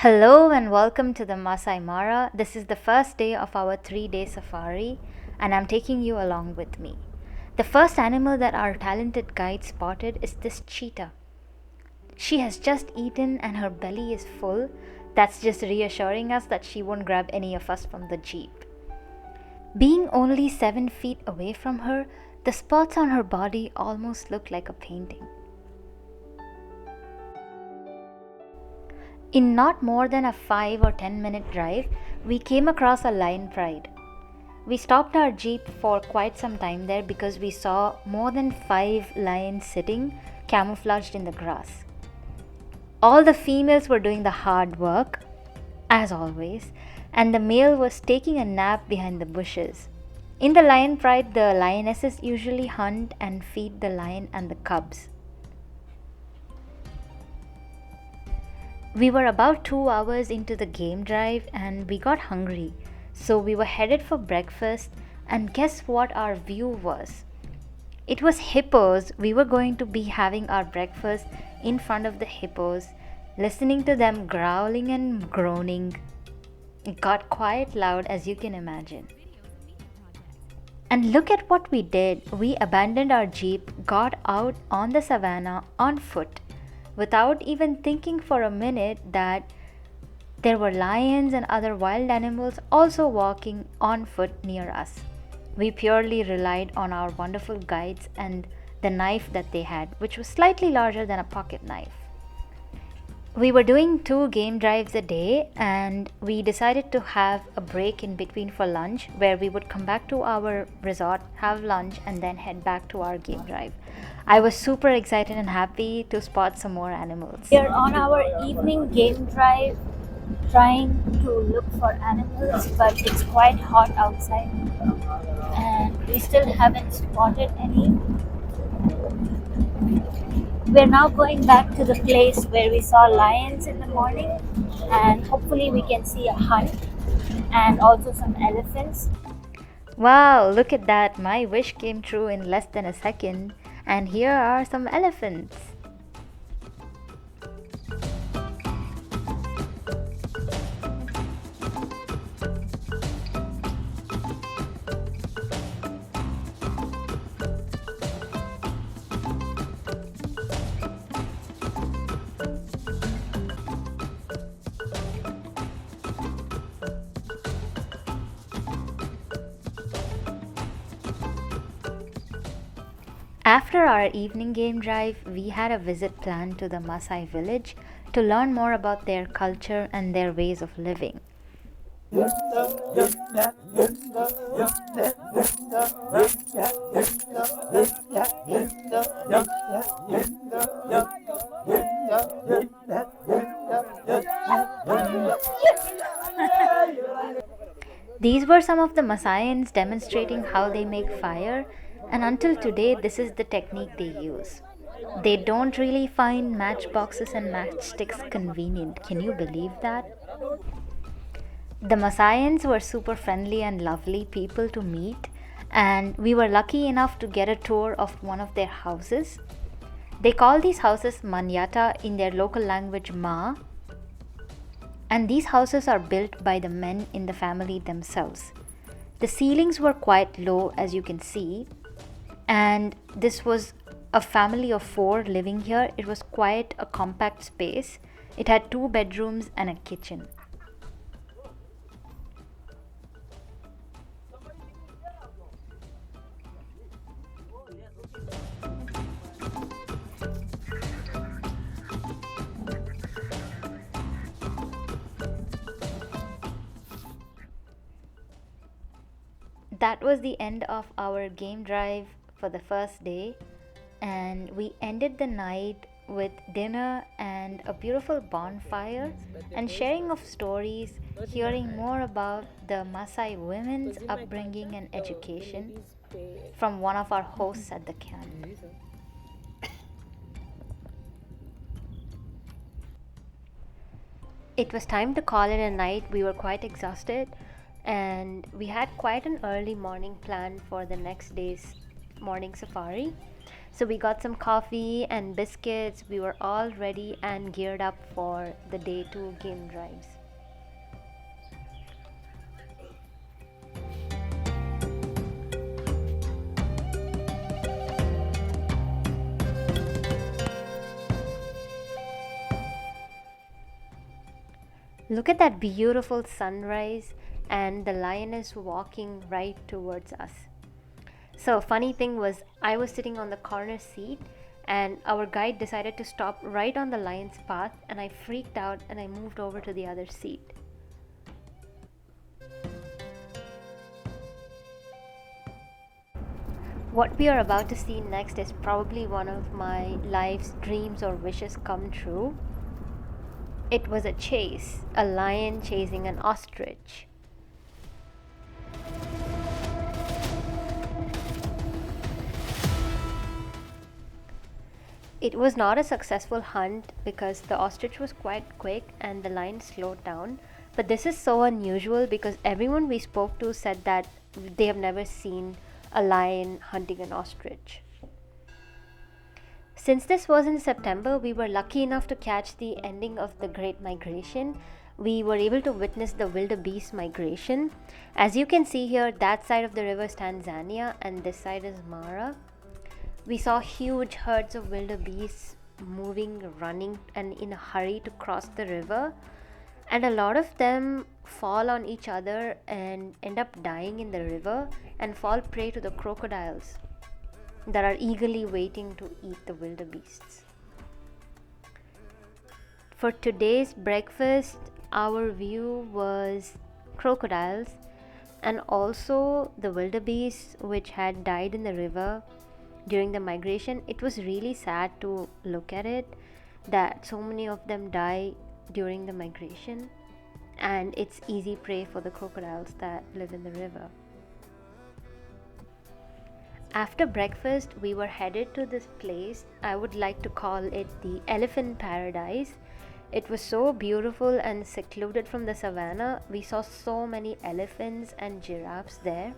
Hello and welcome to the Masai Mara. This is the first day of our 3-day safari, and I'm taking you along with me. The first animal that our talented guide spotted is this cheetah. She has just eaten and her belly is full. That's just reassuring us that she won't grab any of us from the jeep. Being only 7 feet away from her, the spots on her body almost look like a painting. In not more than a 5 or 10 minute drive, we came across a lion pride. We stopped our jeep for quite some time there because we saw more than 5 lions sitting camouflaged in the grass. All the females were doing the hard work, as always, and the male was taking a nap behind the bushes. In the lion pride, the lionesses usually hunt and feed the lion and the cubs. We were about 2 hours into the game drive and we got hungry, so we were headed for breakfast, and guess what our view was? It was hippos. We were going to be having our breakfast in front of the hippos, listening to them growling and groaning. It got quite loud, as you can imagine. And look at what we did. We abandoned our jeep, got out on the savannah on foot, without even thinking for a minute that there were lions and other wild animals also walking on foot near us. We purely relied on our wonderful guides and the knife that they had, which was slightly larger than a pocket knife. We were doing 2 game drives a day, and we decided to have a break in between for lunch, where we would come back to our resort, have lunch, and then head back to our game drive. I was super excited and happy to spot some more animals. We are on our evening game drive trying to look for animals, but it's quite hot outside and we still haven't spotted any. We're now going back to the place where we saw lions in the morning, and hopefully we can see a hunt and also some elephants. Wow, look at that! My wish came true in less than a second, and here are some elephants. After our evening game drive, we had a visit planned to the Masai village to learn more about their culture and their ways of living. These were some of the Masaians demonstrating how they make fire, and until today, this is the technique they use. They don't really find matchboxes and matchsticks convenient. Can you believe that? The Masaians were super friendly and lovely people to meet, and we were lucky enough to get a tour of one of their houses. They call these houses Manyatta, in their local language Ma, and these houses are built by the men in the family themselves. The ceilings were quite low, as you can see, and this was a family of 4 living here. It was quite a compact space. It had 2 bedrooms and a kitchen. That was the end of our game drive for the first day, and we ended the night with dinner and a beautiful bonfire and sharing of stories, hearing more about the Masai women's upbringing and education from one of our hosts at the camp. It was time to call it a night. We were quite exhausted, and we had quite an early morning planned for the next day's morning safari. So we got some coffee and biscuits. We were all ready and geared up for the day 2 game drives. Look at that beautiful sunrise, and the lion is walking right towards us. So, funny thing was, I was sitting on the corner seat, and our guide decided to stop right on the lion's path, and I freaked out and I moved over to the other seat. What we are about to see next is probably one of my life's dreams or wishes come true. It was a chase, a lion chasing an ostrich. It was not a successful hunt because the ostrich was quite quick and the lion slowed down. But this is so unusual because everyone we spoke to said that they have never seen a lion hunting an ostrich. Since this was in September, we were lucky enough to catch the ending of the Great Migration. We were able to witness the wildebeest migration. As you can see here, that side of the river is Tanzania and this side is Mara. We saw huge herds of wildebeests moving, running, and in a hurry to cross the river. And a lot of them fall on each other and end up dying in the river and fall prey to the crocodiles that are eagerly waiting to eat the wildebeests. For today's breakfast, our view was crocodiles and also the wildebeests which had died in the river during the migration. It was really sad to look at it that so many of them die during the migration, and it's easy prey for the crocodiles that live in the river. After breakfast, we were headed to this place. I would like to call it the elephant paradise. It was so beautiful and secluded from the savannah. We saw so many elephants and giraffes there.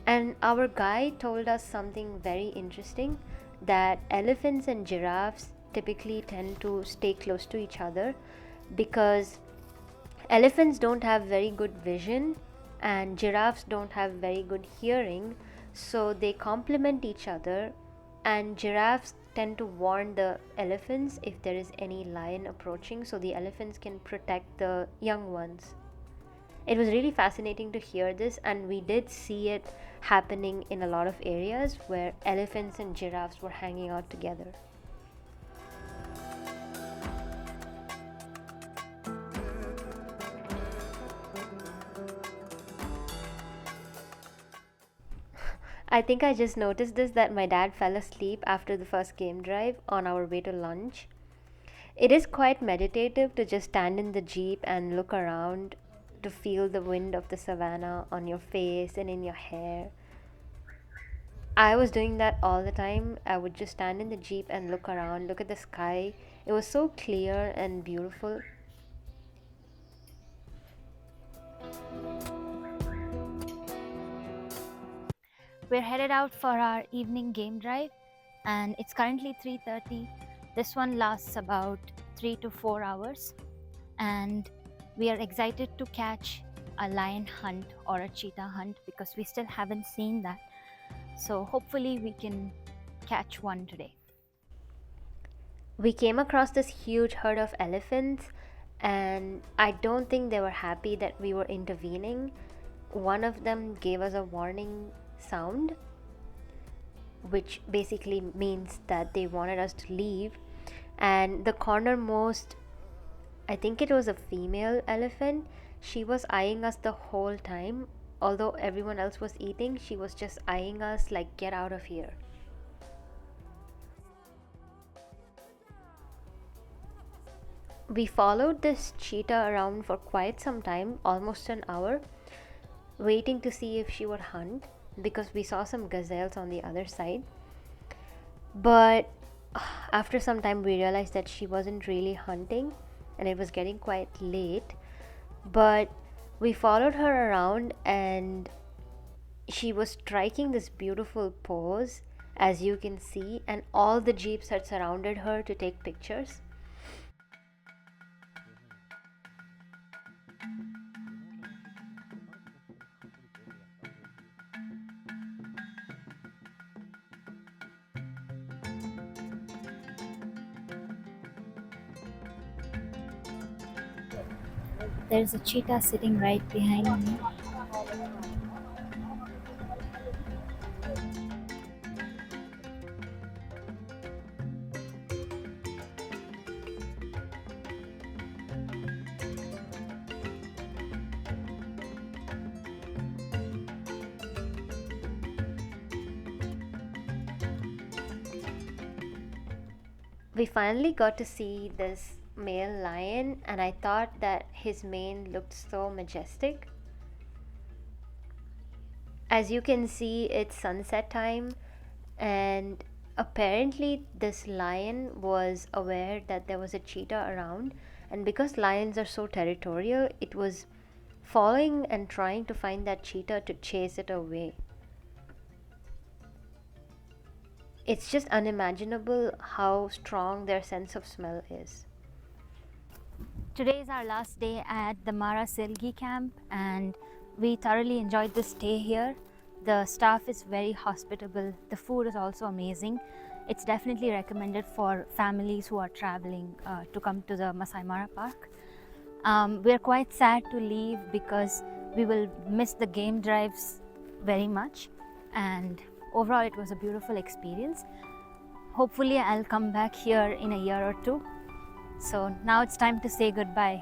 And our guide told us something very interesting, that elephants and giraffes typically tend to stay close to each other because elephants don't have very good vision and giraffes don't have very good hearing, so they complement each other, and giraffes tend to warn the elephants if there is any lion approaching so the elephants can protect the young ones. It was really fascinating to hear this, and we did see it happening in a lot of areas where elephants and giraffes were hanging out together. I think I just noticed this, that my dad fell asleep after the first game drive on our way to lunch. It is quite meditative to just stand in the jeep and look around, to feel the wind of the savannah on your face and in your hair. I was doing that all the time. I would just stand in the jeep and look around, look at the sky. It was so clear and beautiful. We're headed out for our evening game drive, and it's currently 3:30. This one lasts about 3 to 4 hours, and we are excited to catch a lion hunt or a cheetah hunt because we still haven't seen that. So hopefully we can catch one today. We came across this huge herd of elephants, and I don't think they were happy that we were intervening. One of them gave us a warning sound, which basically means that they wanted us to leave. And the cornermost, I think it was a female elephant, she was eyeing us the whole time. Although everyone else was eating, she was just eyeing us like, get out of here. We followed this cheetah around for quite some time, almost an hour, waiting to see if she would hunt because we saw some gazelles on the other side. But after some time, we realized that she wasn't really hunting and it was getting quite late. But we followed her around, and She was striking this beautiful pose, as you can see, and all the jeeps had surrounded her to take pictures. There's a cheetah sitting right behind me. We finally got to see this male lion, and I thought that his mane looked so majestic. As you can see, it's sunset time, and apparently, this lion was aware that there was a cheetah around, and because lions are so territorial, it was following and trying to find that cheetah to chase it away. It's just unimaginable how strong their sense of smell is. Today is our last day at the Mara Silgi camp, and we thoroughly enjoyed the stay here. The staff is very hospitable. The food is also amazing. It's definitely recommended for families who are traveling to come to the Masai Mara park. We're quite sad to leave because we will miss the game drives very much, and overall it was a beautiful experience. Hopefully I'll come back here in a year or two. So now it's time to say goodbye.